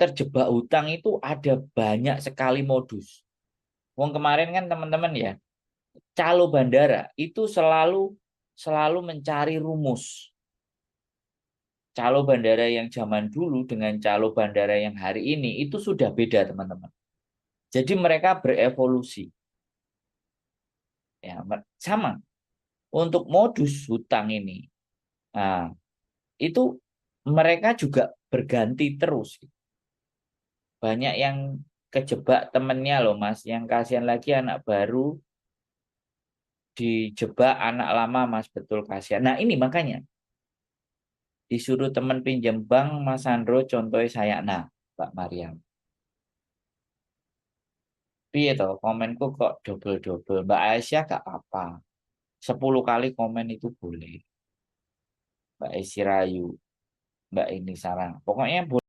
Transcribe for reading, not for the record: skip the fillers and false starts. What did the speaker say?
terjebak hutang itu ada banyak sekali modus. Wong kemarin kan teman-teman ya, calo bandara itu selalu selalu mencari rumus. Calo bandara yang zaman dulu dengan calo bandara yang hari ini itu sudah beda, teman-teman. Jadi mereka berevolusi. Ya, sama untuk modus hutang ini. Nah, itu mereka juga berganti terus. Banyak yang kejebak temennya loh, Mas. Yang kasihan lagi anak baru dijebak anak lama, Mas. Betul, kasihan. Nah, ini makanya disuruh temen pinjam bank, Mas Sandro contohnya saya. Nah, Mbak Mariam. Piye toh, komenku kok double-double. Mbak Aisyah gak apa-apa. 10 kali komen itu boleh. Mbak Esi Rayu, Mbak ini Sarah. Pokoknya